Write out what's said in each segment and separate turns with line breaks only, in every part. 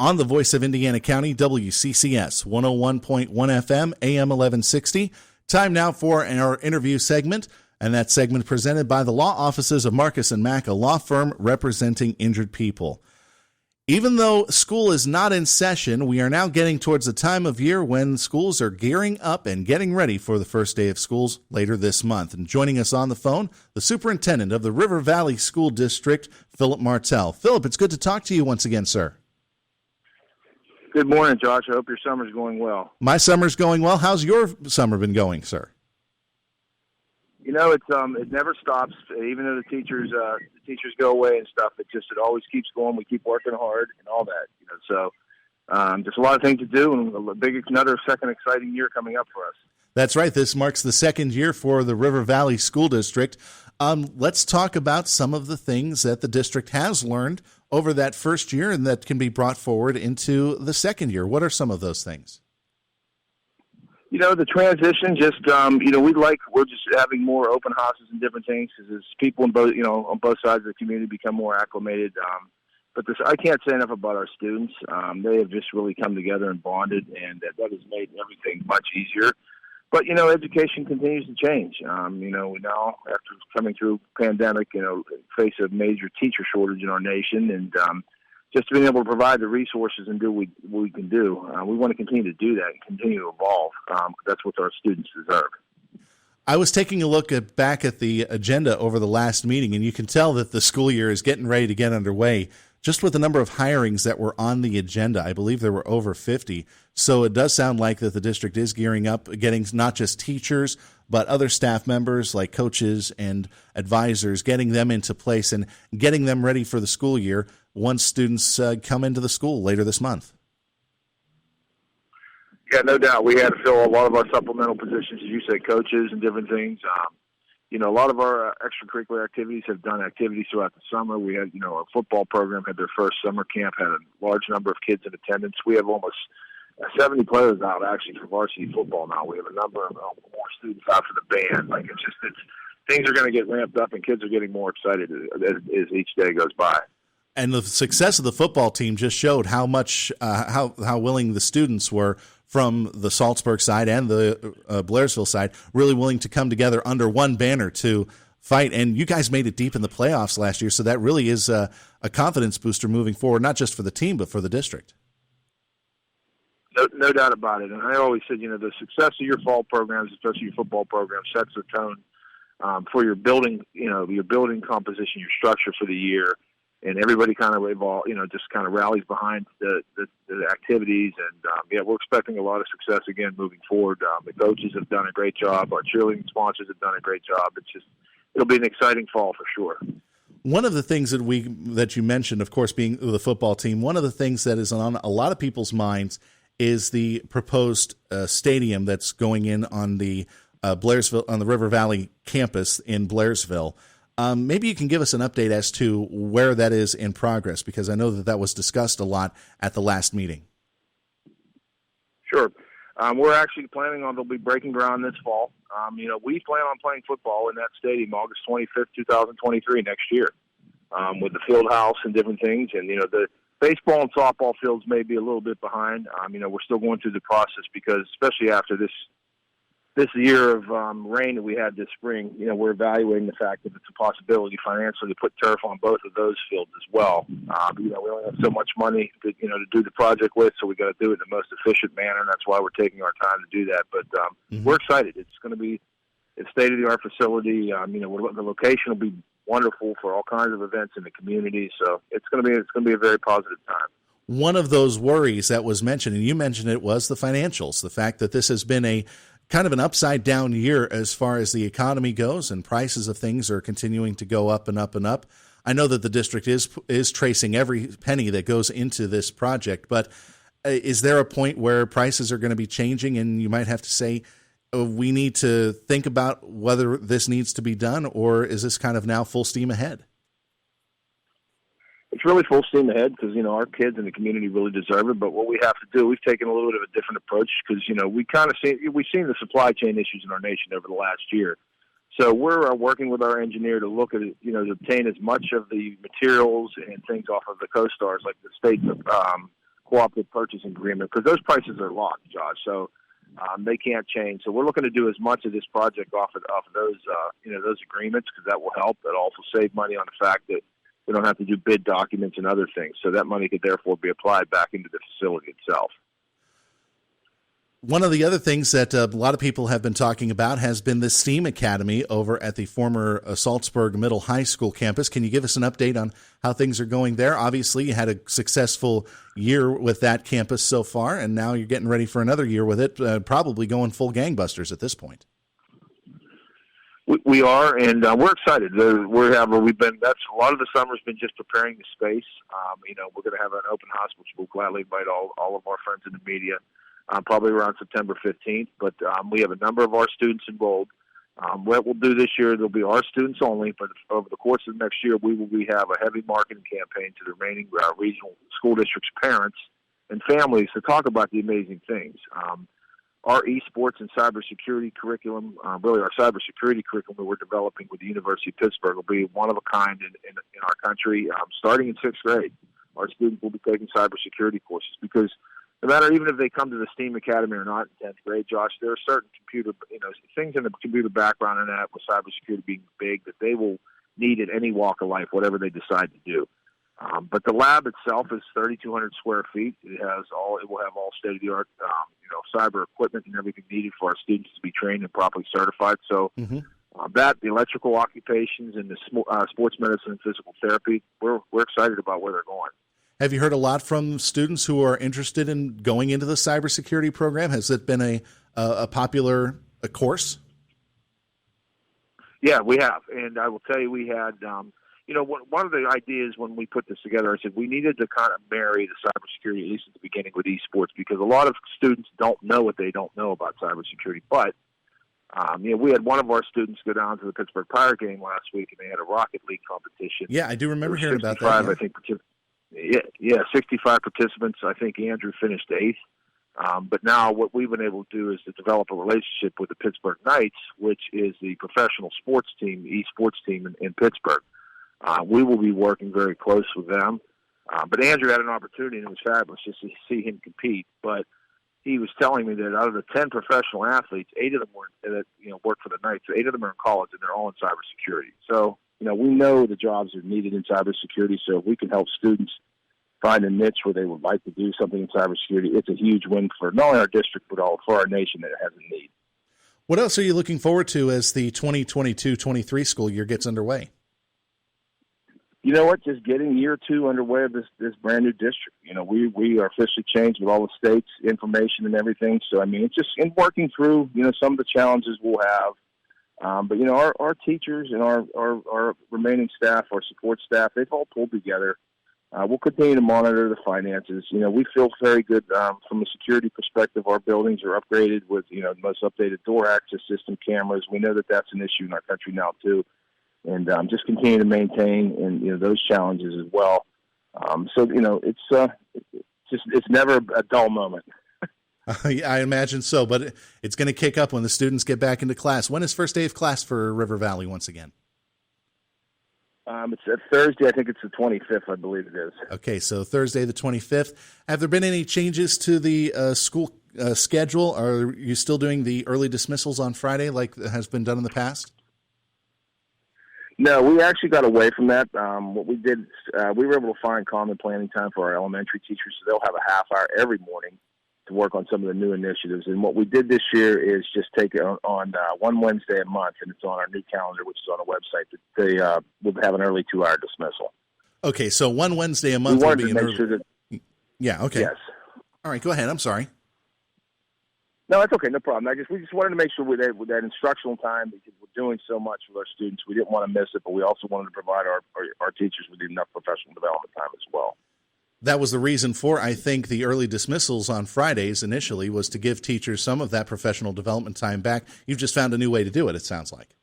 on the Voice of Indiana County, WCCS 101.1 FM, AM 1160. Time now for our interview segment, and that segment presented by the law offices of Marcus & Mack, a law firm representing injured people. Even though school is not in session, we are now getting towards the time of year when schools are gearing up and getting ready for the first day of schools later this month. And joining us on the phone, the superintendent of the River Valley School District, Philip Martell. Philip, it's good to talk to you once again, sir.
Good morning, Josh. I hope your summer's going well.
My summer's going well. How's your summer been going, sir?
You know, it never stops. Even though the teachers go away and stuff, it always keeps going. We keep working hard and all that. You know, so just a lot of things to do, and another second exciting year coming up for us.
That's right. This marks the second year for the River Valley School District. Let's talk about some of the things that the district has learned over that first year and that can be brought forward into the second year. What are some of those things?
You know, the transition, we're just having more open houses and different things because as people on both sides of the community become more acclimated. But I can't say enough about our students. They have just really come together and bonded, and that has made everything much easier. But, you know, education continues to change. We now, after coming through pandemic, face a major teacher shortage in our nation, and just being able to provide the resources and do what we can do. We want to continue to do that and continue to evolve. That's what our students deserve.
I was taking a look back at the agenda over the last meeting, and you can tell that the school year is getting ready to get underway. Just with the number of hirings that were on the agenda, I believe there were over 50. So it does sound like that the district is gearing up, getting not just teachers, but other staff members like coaches and advisors, getting them into place and getting them ready for the school year once students come into the school later this month.
Yeah, no doubt. We had to fill a lot of our supplemental positions, as you said, coaches and different things. A lot of our extracurricular activities have done activities throughout the summer. We had, our football program had their first summer camp, had a large number of kids in attendance. We have almost 70 players out actually for varsity football now. We have a number of more students out for the band. Things are going to get ramped up, and kids are getting more excited as each day goes by.
And the success of the football team just showed how much, how willing the students were from the Salzburg side and the Blairsville side, really willing to come together under one banner to fight. And you guys made it deep in the playoffs last year, so that really is a confidence booster moving forward, not just for the team, but for the district.
No doubt about it. And I always said, the success of your fall programs, especially your football program, sets the tone for your building, your building composition, your structure for the year. And everybody kind of just kind of rallies behind the activities. And, we're expecting a lot of success again moving forward. The coaches have done a great job. Our cheerleading sponsors have done a great job. It'll be an exciting fall for sure.
One of the things that you mentioned, of course, being the football team, one of the things that is on a lot of people's minds is the proposed stadium that's going in on the Blairsville, on the River Valley campus in Blairsville. Maybe you can give us an update as to where that is in progress, because I know that was discussed a lot at the last meeting.
Sure. We're actually planning on, they'll be breaking ground this fall. We plan on playing football in that stadium August 25th, 2023 next year, with the field house and different things. And, the baseball and softball fields may be a little bit behind. We're still going through the process because, especially after this year of rain that we had this spring, we're evaluating the fact that it's a possibility financially to put turf on both of those fields as well. We only have so much money to do the project with, so we got to do it in the most efficient manner, and that's why we're taking our time to do that. But we're excited. It's going to be a state-of-the-art facility. The location will be wonderful for all kinds of events in the community, so it's going to be a very positive time.
One of those worries that was mentioned, and you mentioned it, was the financials, the fact that this has been a kind of an upside down year as far as the economy goes, and prices of things are continuing to go up and up and up. I know that the district is tracing every penny that goes into this project, but is there a point where prices are going to be changing and you might have to say, we need to think about whether this needs to be done, or is this kind of now full steam ahead?
It's really full steam ahead because, our kids in the community really deserve it. But what we have to do, we've taken a little bit of a different approach because, we've seen the supply chain issues in our nation over the last year. So we're working with our engineer to look at it, to obtain as much of the materials and things off of the co-stars, like the state's cooperative purchasing agreement, because those prices are locked, Josh. So they can't change. So we're looking to do as much of this project off of those those agreements, because that will help. That'll also save money on the fact that we don't have to do bid documents and other things. So that money could therefore be applied back into the facility itself.
One of the other things that a lot of people have been talking about has been the STEAM Academy over at the former Salzburg Middle High School campus. Can you give us an update on how things are going there? Obviously, you had a successful year with that campus so far, and now you're getting ready for another year with it, probably going full gangbusters at this point.
We are, and we're excited. That's a lot of the summer's been just preparing the space. We're going to have an open house, which we'll gladly invite all of our friends in the media. Probably around September 15th, but we have a number of our students enrolled. What we'll do this year, there'll be our students only, but over the course of next year, we will have a heavy marketing campaign to the remaining regional school districts' parents and families to talk about the amazing things. Our esports and cybersecurity curriculum, really our cybersecurity curriculum that we're developing with the University of Pittsburgh, will be one of a kind in our country. Starting in 6th grade, our students will be taking cybersecurity courses, because no matter even if they come to the STEAM Academy or not in 10th grade, Josh, there are certain things in the computer background and that, with cybersecurity being big, that they will need in any walk of life, whatever they decide to do. But the lab itself is 3,200 square feet. It will have all state-of-the-art, cyber equipment and everything needed for our students to be trained and properly certified. So the electrical occupations and the sports medicine and physical therapy, we're excited about where they're going.
Have you heard a lot from students who are interested in going into the cybersecurity program? Has it been a popular course?
Yeah, we have. And I will tell you, we had, one of the ideas when we put this together, I said we needed to kind of marry the cybersecurity, at least at the beginning, with esports, because a lot of students don't know what they don't know about cybersecurity. But, we had one of our students go down to the Pittsburgh Pirate game last week, and they had a Rocket League competition.
Yeah, I do remember hearing about that.
I think, 65 participants. I think Andrew finished 8th. But now what we've been able to do is to develop a relationship with the Pittsburgh Knights, which is the professional sports team, esports team in Pittsburgh. We will be working very close with them. But Andrew had an opportunity, and it was fabulous just to see him compete. But he was telling me that out of the 10 professional athletes, 8 of them work for the Knights. 8 of them are in college, and they're all in cybersecurity. So, we know the jobs are needed in cybersecurity, so if we can help students find a niche where they would like to do something in cybersecurity, it's a huge win for not only our district, but for our nation that has a need.
What else are you looking forward to as the 2022-23 school year gets underway?
You know what? Just getting year 2 underway of this brand new district. We are officially changed with all the states' information and everything. So, it's just in working through, some of the challenges we'll have. But our teachers and our remaining staff, our support staff, they've all pulled together. We'll continue to monitor the finances. We feel very good from a security perspective. Our buildings are upgraded with, the most updated door access system cameras. We know that that's an issue in our country now too. And just continue to maintain and those challenges as well. It's never a dull moment.
I imagine so, but it's going to kick up when the students get back into class. When is first day of class for River Valley once again?
It's a Thursday. I think it's the 25th, I believe it is.
Okay, so Thursday the 25th. Have there been any changes to the school schedule? Are you still doing the early dismissals on Friday like has been done in the past?
No, we actually got away from that. What we did, we were able to find common planning time for our elementary teachers, so they'll have a half hour every morning to work on some of the new initiatives. And what we did this year is just take it on one Wednesday a month, and it's on our new calendar, which is on a website, that they will have an early 2-hour dismissal.
Okay, so one Wednesday a month
we
will
wanted
be
to
an
make sure that.
Yeah, okay.
Yes.
All right, go ahead. I'm sorry.
No, that's okay. No problem. We just wanted to make sure with that instructional time, because we're doing so much with our students, we didn't want to miss it, but we also wanted to provide our teachers with enough professional development time as well.
That was the reason for, I think, the early dismissals on Fridays initially, was to give teachers some of that professional development time back. You've just found a new way to do it, it sounds like.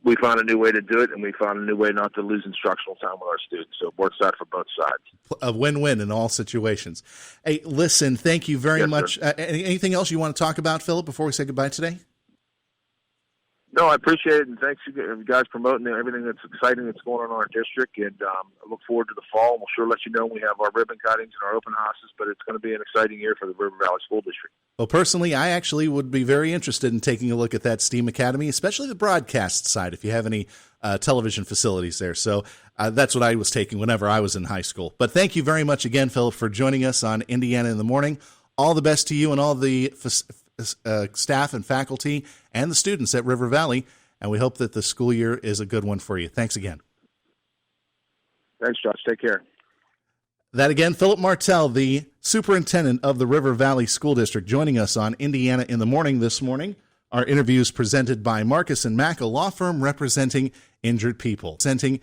We found a new way to do it, and we found a new way not to lose instructional time with our students. So it works out for both sides.
A win-win in all situations. Hey, listen, thank you very much. Anything else you want to talk about, Philip, before we say goodbye today?
No, I appreciate it, and thanks you guys promoting everything that's exciting that's going on in our district. And I look forward to the fall, and we'll sure let you know when we have our ribbon cuttings and our open houses. But it's going to be an exciting year for the River Valley School District.
Well, personally, I actually would be very interested in taking a look at that STEAM Academy, especially the broadcast side, if you have any television facilities there. So that's what I was taking whenever I was in high school. But thank you very much again, Philip, for joining us on Indiana in the Morning. All the best to you and all the staff and faculty and the students at River Valley, and we hope that the school year is a good one for you. Thanks again.
Thanks, Josh. Take care.
That again, Philip Martell, the superintendent of the River Valley School District, joining us on Indiana in the Morning this morning. Our interview is presented by Marcus & Mack, a law firm representing injured people. Presenting